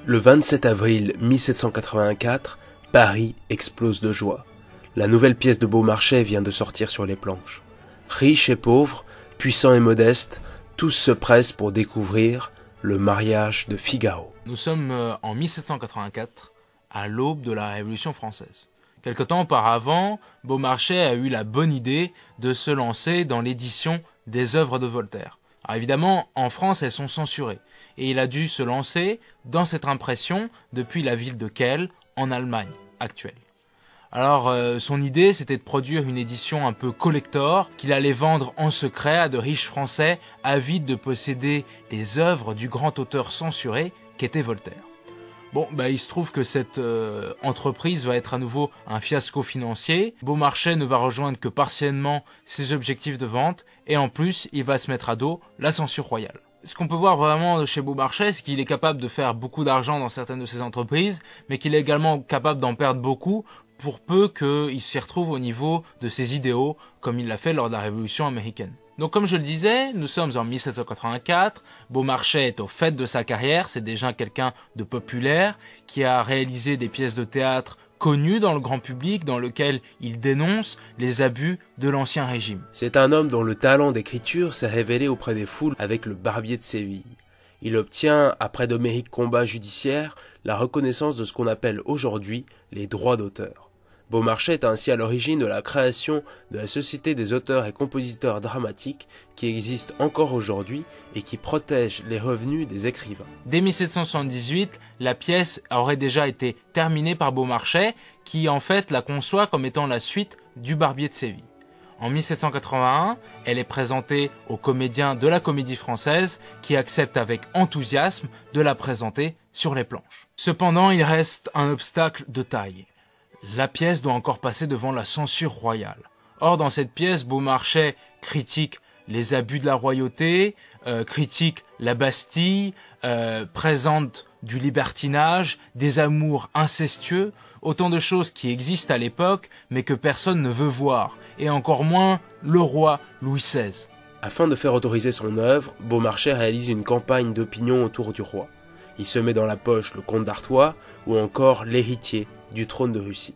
Le 27 avril 1784, Paris explose de joie. La nouvelle pièce de Beaumarchais vient de sortir sur les planches. Riches et pauvres, puissants et modestes, tous se pressent pour découvrir le mariage de Figaro. Nous sommes en 1784, à l'aube de la Révolution française. Quelque temps auparavant, Beaumarchais a eu la bonne idée de se lancer dans l'édition des œuvres de Voltaire. Alors évidemment, en France, elles sont censurées. Et il a dû se lancer dans cette impression depuis la ville de Kehl, en Allemagne actuelle. Alors, son idée, c'était de produire une édition un peu collector qu'il allait vendre en secret à de riches Français avides de posséder les œuvres du grand auteur censuré qu'était Voltaire. Bon, il se trouve que cette entreprise va être à nouveau un fiasco financier. Beaumarchais ne va rejoindre que partiellement ses objectifs de vente et en plus, il va se mettre à dos la censure royale. Ce qu'on peut voir vraiment chez Beaumarchais, c'est qu'il est capable de faire beaucoup d'argent dans certaines de ses entreprises, mais qu'il est également capable d'en perdre beaucoup pour peu qu'il s'y retrouve au niveau de ses idéaux, comme il l'a fait lors de la Révolution américaine. Donc comme je le disais, nous sommes en 1784, Beaumarchais est au fait de sa carrière, c'est déjà quelqu'un de populaire, qui a réalisé des pièces de théâtre connues dans le grand public, dans lequel il dénonce les abus de l'Ancien Régime. C'est un homme dont le talent d'écriture s'est révélé auprès des foules avec le Barbier de Séville. Il obtient, après d'homériques combats judiciaires, la reconnaissance de ce qu'on appelle aujourd'hui les droits d'auteur. Beaumarchais est ainsi à l'origine de la création de la Société des auteurs et compositeurs dramatiques qui existe encore aujourd'hui et qui protège les revenus des écrivains. Dès 1778, la pièce aurait déjà été terminée par Beaumarchais qui en fait la conçoit comme étant la suite du Barbier de Séville. En 1781, elle est présentée aux comédiens de la Comédie Française qui acceptent avec enthousiasme de la présenter sur les planches. Cependant, il reste un obstacle de taille. La pièce doit encore passer devant la censure royale. Or, dans cette pièce, Beaumarchais critique les abus de la royauté, critique la Bastille, présente du libertinage, des amours incestueux, autant de choses qui existent à l'époque, mais que personne ne veut voir, et encore moins le roi Louis XVI. Afin de faire autoriser son œuvre, Beaumarchais réalise une campagne d'opinion autour du roi. Il se met dans la poche le comte d'Artois ou encore l'héritier du trône de Russie.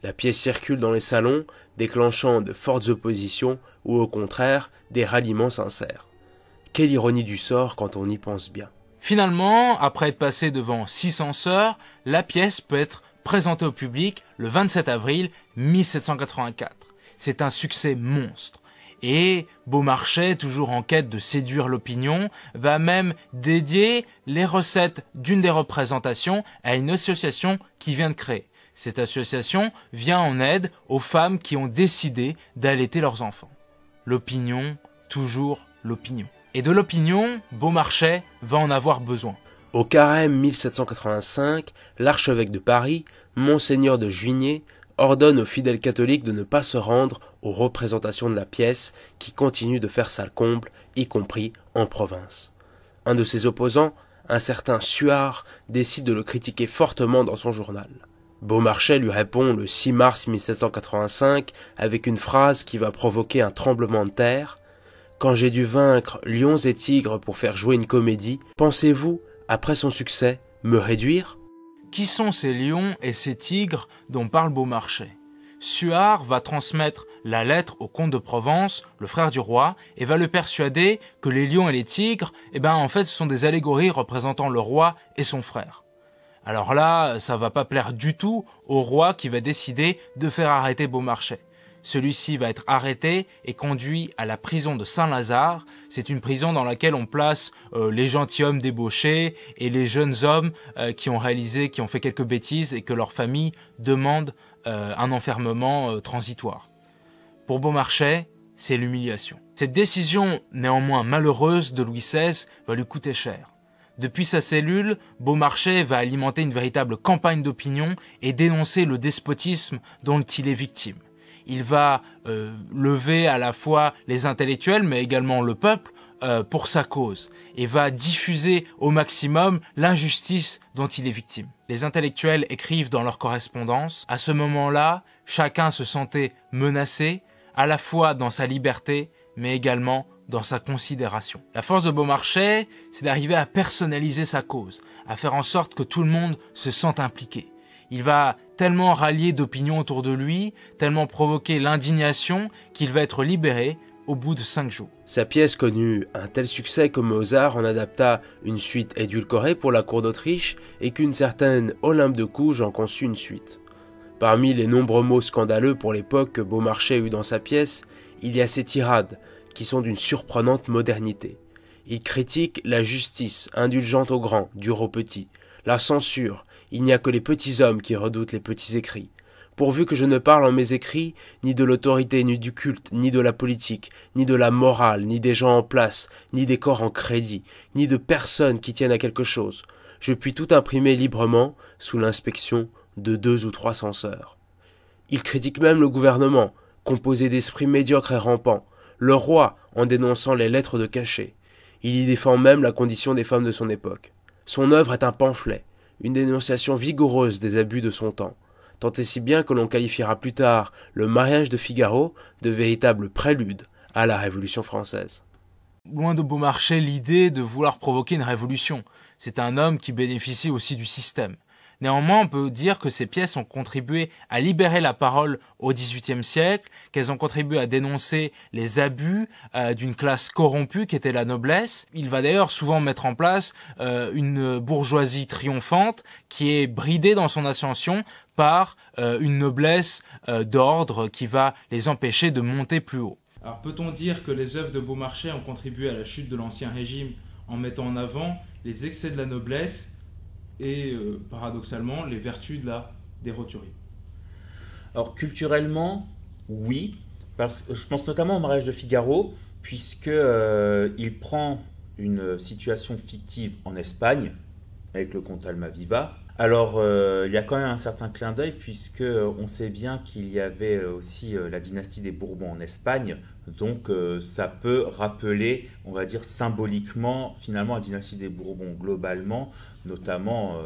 La pièce circule dans les salons, déclenchant de fortes oppositions ou au contraire des ralliements sincères. Quelle ironie du sort quand on y pense bien. Finalement, après être passée devant 6 censeurs, la pièce peut être présentée au public le 27 avril 1784. C'est un succès monstre. Et Beaumarchais, toujours en quête de séduire l'opinion, va même dédier les recettes d'une des représentations à une association qui vient de créer. Cette association vient en aide aux femmes qui ont décidé d'allaiter leurs enfants. L'opinion, toujours l'opinion. Et de l'opinion, Beaumarchais va en avoir besoin. Au carême 1785, l'archevêque de Paris, Monseigneur de Juigné, ordonne aux fidèles catholiques de ne pas se rendre aux représentations de la pièce qui continue de faire salle comble, y compris en province. Un de ses opposants, un certain Suard, décide de le critiquer fortement dans son journal. Beaumarchais lui répond le 6 mars 1785 avec une phrase qui va provoquer un tremblement de terre. « Quand j'ai dû vaincre lions et tigres pour faire jouer une comédie, pensez-vous, après son succès, me réduire ?» Qui sont ces lions et ces tigres dont parle Beaumarchais? Suard va transmettre la lettre au comte de Provence, le frère du roi, et va le persuader que les lions et les tigres, en fait, ce sont des allégories représentant le roi et son frère. Alors là, ça va pas plaire du tout au roi qui va décider de faire arrêter Beaumarchais. Celui-ci va être arrêté et conduit à la prison de Saint-Lazare. C'est une prison dans laquelle on place les gentilshommes débauchés et les jeunes hommes qui ont fait quelques bêtises et que leur famille demande un enfermement transitoire. Pour Beaumarchais, c'est l'humiliation. Cette décision, néanmoins malheureuse de Louis XVI, va lui coûter cher. Depuis sa cellule, Beaumarchais va alimenter une véritable campagne d'opinion et dénoncer le despotisme dont il est victime. Il va lever à la fois les intellectuels mais également le peuple pour sa cause et va diffuser au maximum l'injustice dont il est victime. Les intellectuels écrivent dans leur correspondance, à ce moment-là, chacun se sentait menacé, à la fois dans sa liberté mais également dans sa considération. La force de Beaumarchais, c'est d'arriver à personnaliser sa cause, à faire en sorte que tout le monde se sente impliqué. Il va tellement rallier d'opinions autour de lui, tellement provoquer l'indignation qu'il va être libéré au bout de 5 jours. Sa pièce connut un tel succès que Mozart en adapta une suite édulcorée pour la cour d'Autriche et qu'une certaine Olympe de Gouges en conçut une suite. Parmi les nombreux mots scandaleux pour l'époque que Beaumarchais eut dans sa pièce, il y a ces tirades qui sont d'une surprenante modernité. Il critique la justice, indulgente aux grands, dure aux petits, la censure, il n'y a que les petits hommes qui redoutent les petits écrits. Pourvu que je ne parle en mes écrits ni de l'autorité, ni du culte, ni de la politique, ni de la morale, ni des gens en place, ni des corps en crédit, ni de personnes qui tiennent à quelque chose. Je puis tout imprimer librement sous l'inspection de 2 ou 3 censeurs. Il critique même le gouvernement, composé d'esprits médiocres et rampants, le roi en dénonçant les lettres de cachet. Il y défend même la condition des femmes de son époque. Son œuvre est un pamphlet, une dénonciation vigoureuse des abus de son temps, tant et si bien que l'on qualifiera plus tard le mariage de Figaro de véritable prélude à la Révolution française. Loin de Beaumarchais l'idée de vouloir provoquer une révolution. C'est un homme qui bénéficie aussi du système. Néanmoins, on peut dire que ces pièces ont contribué à libérer la parole au XVIIIe siècle, qu'elles ont contribué à dénoncer les abus d'une classe corrompue qui était la noblesse. Il va d'ailleurs souvent mettre en place une bourgeoisie triomphante qui est bridée dans son ascension par une noblesse d'ordre qui va les empêcher de monter plus haut. Alors peut-on dire que les œuvres de Beaumarchais ont contribué à la chute de l'Ancien Régime en mettant en avant les excès de la noblesse et paradoxalement les vertus de la déroturie? Alors culturellement, oui, parce que je pense notamment au mariage de Figaro, puisque il prend une situation fictive en Espagne avec le comte Almaviva. Alors il y a quand même un certain clin d'œil, puisque on sait bien qu'il y avait aussi la dynastie des Bourbons en Espagne, donc ça peut rappeler, on va dire symboliquement, finalement la dynastie des Bourbons globalement, notamment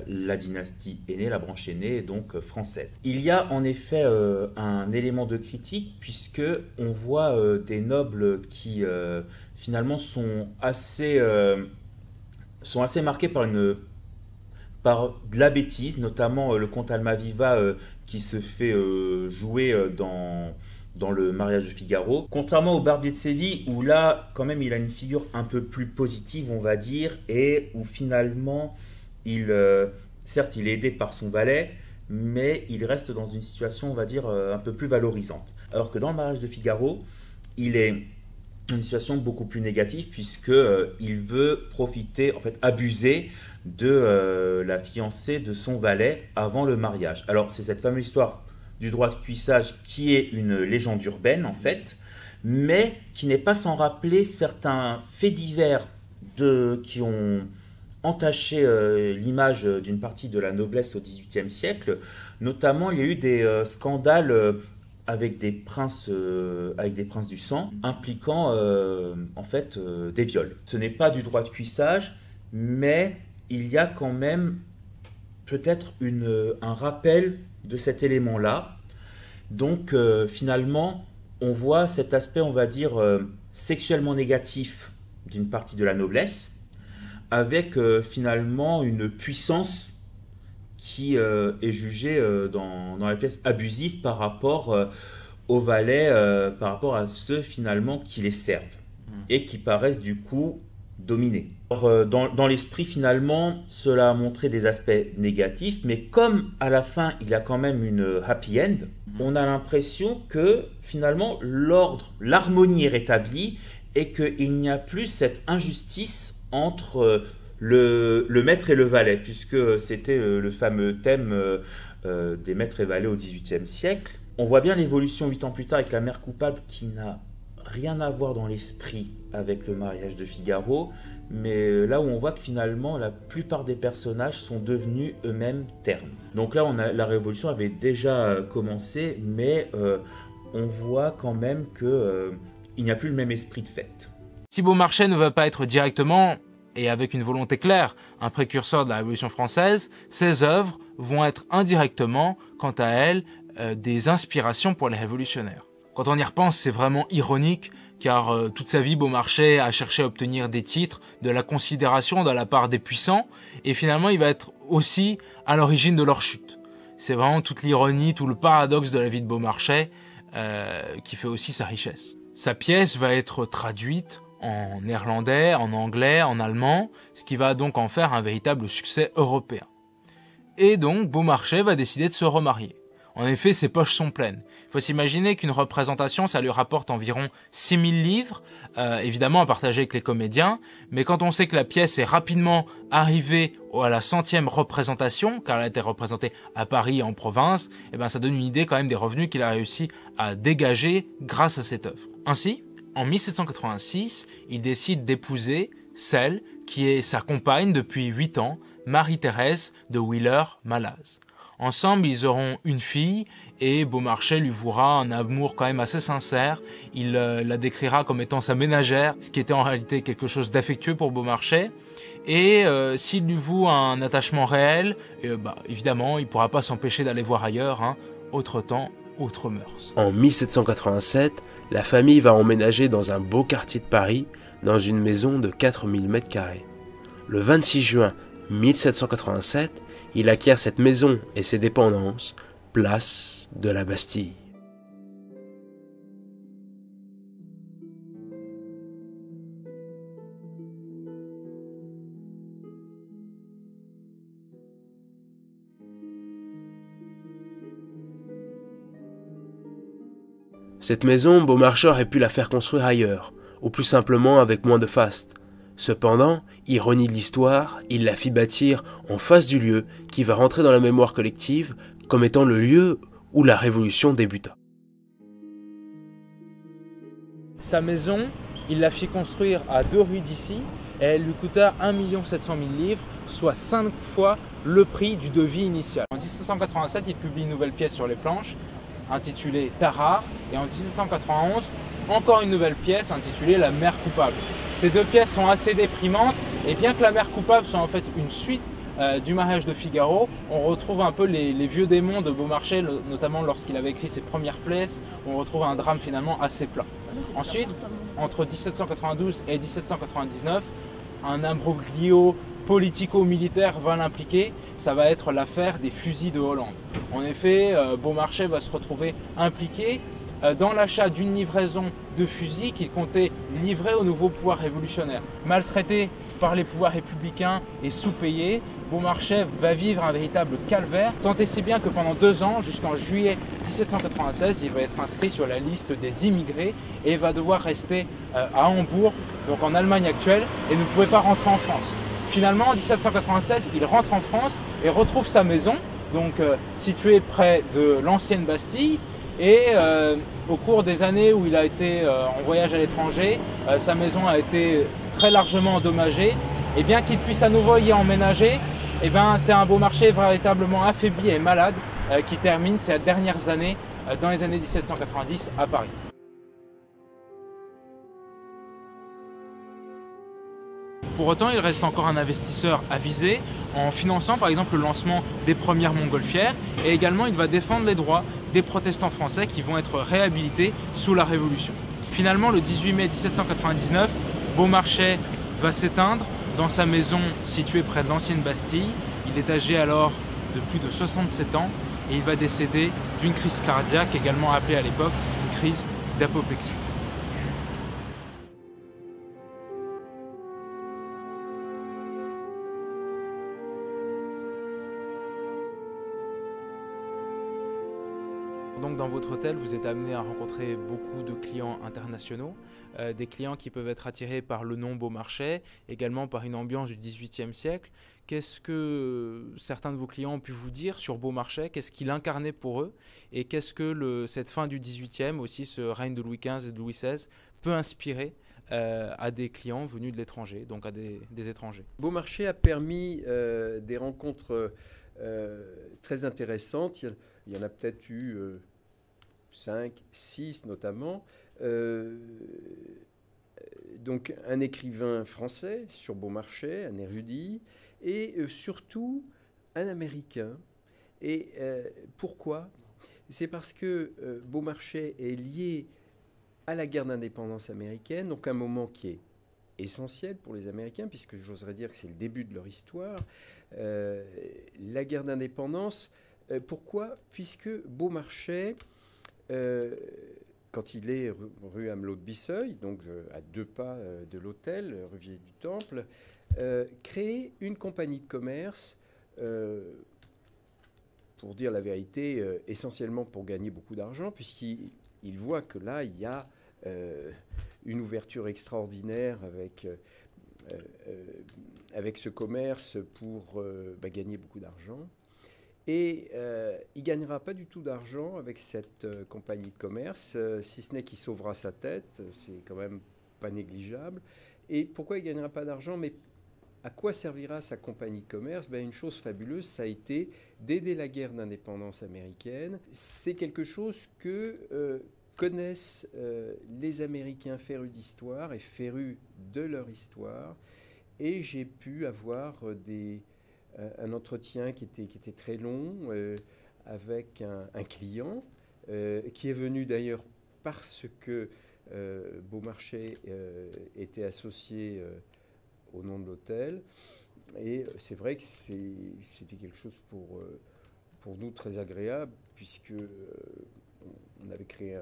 la dynastie aînée, la branche aînée, donc française. Il y a en effet un élément de critique, puisque on voit des nobles qui finalement sont assez marqués par de la bêtise, notamment le comte Almaviva qui se fait jouer dans le mariage de Figaro. Contrairement au Barbier de Séville, où là, quand même, il a une figure un peu plus positive, on va dire, et où finalement, certes, il est aidé par son valet, mais il reste dans une situation, on va dire, un peu plus valorisante. Alors que dans le mariage de Figaro, il est une situation beaucoup plus négative, puisqu'il veut profiter, en fait, abuser de la fiancée de son valet avant le mariage. Alors, c'est cette fameuse histoire du droit de cuissage qui est une légende urbaine, en fait, mais qui n'est pas sans rappeler certains faits divers qui ont entaché l'image d'une partie de la noblesse au XVIIIe siècle. Notamment, il y a eu des scandales avec des princes du sang, impliquant en fait des viols. Ce n'est pas du droit de cuissage, mais il y a quand même peut-être un rappel de cet élément-là. Donc finalement, on voit cet aspect, on va dire, sexuellement négatif d'une partie de la noblesse, avec finalement une puissance qui est jugée dans la pièce abusive par rapport aux valets, par rapport à ceux finalement qui les servent, et qui paraissent du coup dominés. Alors, dans l'esprit finalement, cela a montré des aspects négatifs, mais comme à la fin il y a quand même une happy end, on a l'impression que finalement l'harmonie est rétablie et qu'il n'y a plus cette injustice entre le maître et le valet, puisque c'était le fameux thème des maîtres et valets au XVIIIe siècle. On voit bien l'évolution 8 ans plus tard avec la mère coupable, qui n'a rien à voir dans l'esprit avec le mariage de Figaro, mais là où on voit que finalement la plupart des personnages sont devenus eux-mêmes ternes. Donc là la révolution avait déjà commencé, mais on voit quand même qu'il n'y a plus le même esprit de fête. Si Beaumarchais ne va pas être directement, et avec une volonté claire, un précurseur de la Révolution française, ses œuvres vont être indirectement, quant à elles, des inspirations pour les révolutionnaires. Quand on y repense, c'est vraiment ironique car toute sa vie, Beaumarchais a cherché à obtenir des titres, de la considération de la part des puissants, et finalement il va être aussi à l'origine de leur chute. C'est vraiment toute l'ironie, tout le paradoxe de la vie de Beaumarchais qui fait aussi sa richesse. Sa pièce va être traduite en néerlandais, en anglais, en allemand, ce qui va donc en faire un véritable succès européen. Et donc Beaumarchais va décider de se remarier. En effet, ses poches sont pleines. Il faut s'imaginer qu'une représentation, ça lui rapporte environ 6000 livres, évidemment à partager avec les comédiens, mais quand on sait que la pièce est rapidement arrivée à la 100e représentation, car elle a été représentée à Paris et en province, eh ben ça donne une idée quand même des revenus qu'il a réussi à dégager grâce à cette œuvre. Ainsi, en 1786, il décide d'épouser celle qui est sa compagne depuis 8 ans, Marie-Thérèse de Willer-Malaz. Ensemble, ils auront une fille et Beaumarchais lui vouera un amour quand même assez sincère. Il la décrira comme étant sa ménagère, ce qui était en réalité quelque chose d'affectueux pour Beaumarchais. Et s'il lui voue un attachement réel, évidemment, il ne pourra pas s'empêcher d'aller voir ailleurs. Hein. Autre temps, autre mœurs. En 1787, la famille va emménager dans un beau quartier de Paris, dans une maison de 4000 m². Le 26 juin 1787, il acquiert cette maison et ses dépendances, place de la Bastille. Cette maison, Beaumarchais aurait pu la faire construire ailleurs, ou plus simplement avec moins de faste. Cependant, ironie de l'histoire, il la fit bâtir en face du lieu qui va rentrer dans la mémoire collective comme étant le lieu où la Révolution débuta. Sa maison, il la fit construire à 2 rues d'ici et elle lui coûta 1 700 000 livres, soit 5 fois le prix du devis initial. En 1787, il publie une nouvelle pièce sur les planches intitulée Tarare et en 1791, encore une nouvelle pièce intitulée La mère coupable. Ces deux pièces sont assez déprimantes et bien que La mère coupable soit en fait une suite du mariage de Figaro, on retrouve un peu les vieux démons de Beaumarchais, notamment lorsqu'il avait écrit ses premières pièces, on retrouve un drame finalement assez plat. Ensuite, entre 1792 et 1799, un imbroglio politico-militaire va l'impliquer, ça va être l'affaire des fusils de Hollande. En effet, Beaumarchais va se retrouver impliqué dans l'achat d'une livraison de fusils qu'il comptait livrer au nouveau pouvoir révolutionnaire. Maltraité par les pouvoirs républicains et sous-payé, Beaumarchais va vivre un véritable calvaire, tant et si bien que pendant 2 ans, jusqu'en juillet 1796, il va être inscrit sur la liste des immigrés et va devoir rester à Hambourg, donc en Allemagne actuelle, et ne pouvait pas rentrer en France. Finalement, en 1796, il rentre en France et retrouve sa maison, donc située près de l'ancienne Bastille. Et au cours des années où il a été en voyage à l'étranger, sa maison a été très largement endommagée. Et bien qu'il puisse à nouveau y emménager, c'est un Beaumarchais véritablement affaibli et malade qui termine ses dernières années dans les années 1790 à Paris. Pour autant, il reste encore un investisseur avisé en finançant par exemple le lancement des premières montgolfières et également il va défendre les droits des protestants français qui vont être réhabilités sous la Révolution. Finalement, le 18 mai 1799, Beaumarchais va s'éteindre dans sa maison située près de l'ancienne Bastille. Il est âgé alors de plus de 67 ans et il va décéder d'une crise cardiaque, également appelée à l'époque une crise d'apoplexie. Donc dans votre hôtel, vous êtes amené à rencontrer beaucoup de clients internationaux, des clients qui peuvent être attirés par le nom Beaumarchais, également par une ambiance du XVIIIe siècle. Qu'est-ce que certains de vos clients ont pu vous dire sur Beaumarchais? Qu'est-ce qu'il incarnait pour eux? Et qu'est-ce que cette fin du XVIIIe, aussi ce règne de Louis XV et de Louis XVI, peut inspirer à des clients venus de l'étranger, donc à des étrangers? Beaumarchais a permis des rencontres très intéressantes. Il y en a peut-être eu 5, 6 notamment. Donc un écrivain français sur Beaumarchais, un érudit, et surtout un Américain. Et pourquoi? C'est parce que Beaumarchais est lié à la guerre d'indépendance américaine, donc un moment qui est essentiel pour les Américains, puisque j'oserais dire que c'est le début de leur histoire. La guerre d'indépendance, pourquoi? Puisque Beaumarchais, quand il est rue Amelot de Bisseuil, donc à 2 pas de l'hôtel, rue Vieille du Temple, crée une compagnie de commerce, pour dire la vérité, essentiellement pour gagner beaucoup d'argent, puisqu'il voit que là, il y a une ouverture extraordinaire avec ce commerce pour gagner beaucoup d'argent. Et il ne gagnera pas du tout d'argent avec cette compagnie de commerce, si ce n'est qu'il sauvera sa tête, c'est quand même pas négligeable. Et pourquoi il ne gagnera pas d'argent? Mais à quoi servira sa compagnie de commerce? Une chose fabuleuse, ça a été d'aider la guerre d'indépendance américaine. C'est quelque chose que connaissent les Américains férus d'histoire et férus de leur histoire. Et j'ai pu avoir un entretien qui était très long avec un client qui est venu d'ailleurs parce que Beaumarchais était associé au nom de l'hôtel. Et c'est vrai que c'était quelque chose pour nous très agréable, puisque on avait créé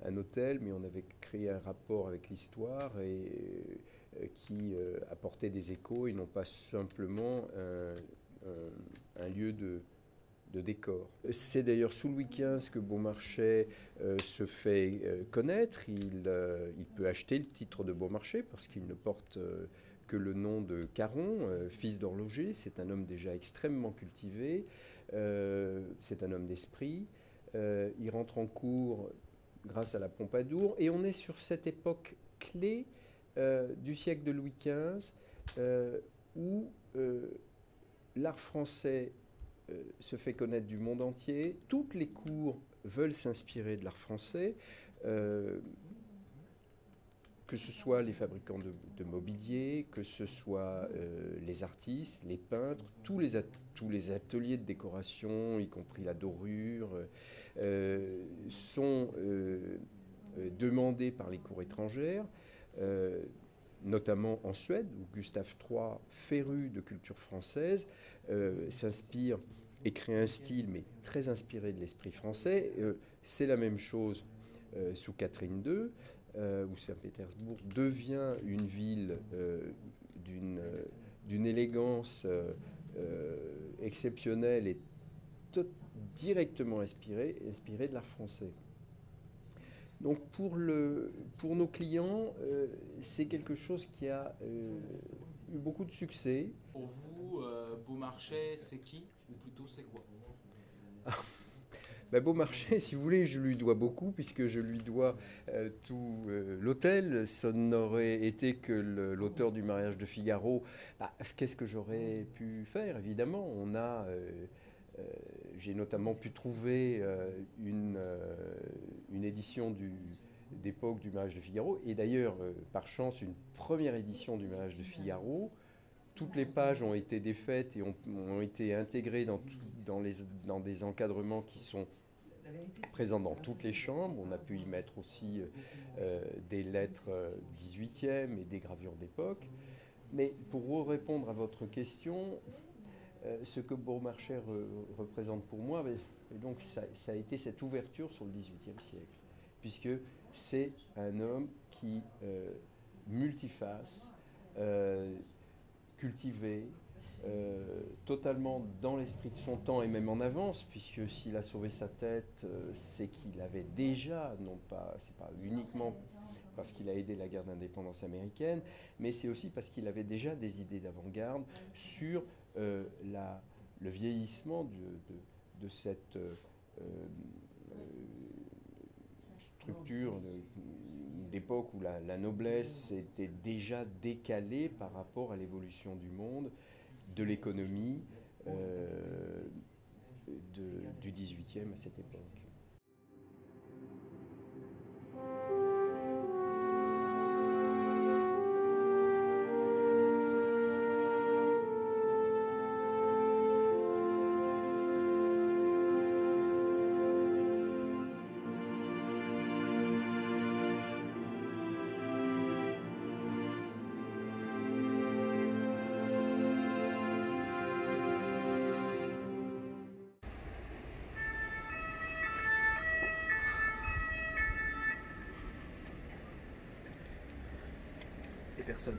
un hôtel, mais on avait créé un rapport avec l'histoire et qui apportait des échos et non pas simplement un lieu de décor. C'est d'ailleurs sous Louis XV que Beaumarchais se fait connaître. Il peut acheter le titre de Beaumarchais parce qu'il ne porte que le nom de Caron, fils d'horloger. C'est un homme déjà extrêmement cultivé. C'est un homme d'esprit. Il rentre en cour grâce à la Pompadour. Et on est sur cette époque clé du siècle de Louis XV où l'art français se fait connaître du monde entier. Toutes les cours veulent s'inspirer de l'art français, que ce soit les fabricants de mobilier, que ce soit les artistes, les peintres, tous les ateliers de décoration, y compris la dorure, sont demandés par les cours étrangères, notamment en Suède, où Gustave III, féru de culture française, s'inspire et crée un style, mais très inspiré de l'esprit français. C'est la même chose sous Catherine II, où Saint-Pétersbourg devient une ville d'une élégance exceptionnelle et directement inspirée de l'art français. Donc pour nos clients, c'est quelque chose qui a eu beaucoup de succès. Pour vous, Beaumarchais, c'est qui? Ou plutôt, c'est quoi? Beaumarchais, si vous voulez, je lui dois beaucoup, puisque je lui dois tout l'hôtel. Ça n'aurait été que l'auteur du mariage de Figaro. Qu'est-ce que j'aurais pu faire? Évidemment, j'ai notamment pu trouver une édition d'époque du mariage de Figaro, et d'ailleurs, par chance, une première édition du mariage de Figaro. Toutes les pages ont été défaites et ont été intégrées dans des encadrements qui sont présents dans toutes les chambres. On a pu y mettre aussi des lettres 18e et des gravures d'époque. Mais pour répondre à votre question, ce que Beaumarchais représente pour moi, donc ça a été cette ouverture sur le XVIIIe siècle, puisque c'est un homme qui multiface, cultivé, totalement dans l'esprit de son temps et même en avance, puisque s'il a sauvé sa tête, c'est qu'il avait déjà, non pas, c'est pas uniquement parce qu'il a aidé la guerre d'indépendance américaine, mais c'est aussi parce qu'il avait déjà des idées d'avant-garde sur le vieillissement de cette structure d'époque où la noblesse était déjà décalée par rapport à l'évolution du monde, de l'économie du XVIIIe à cette époque. personnes.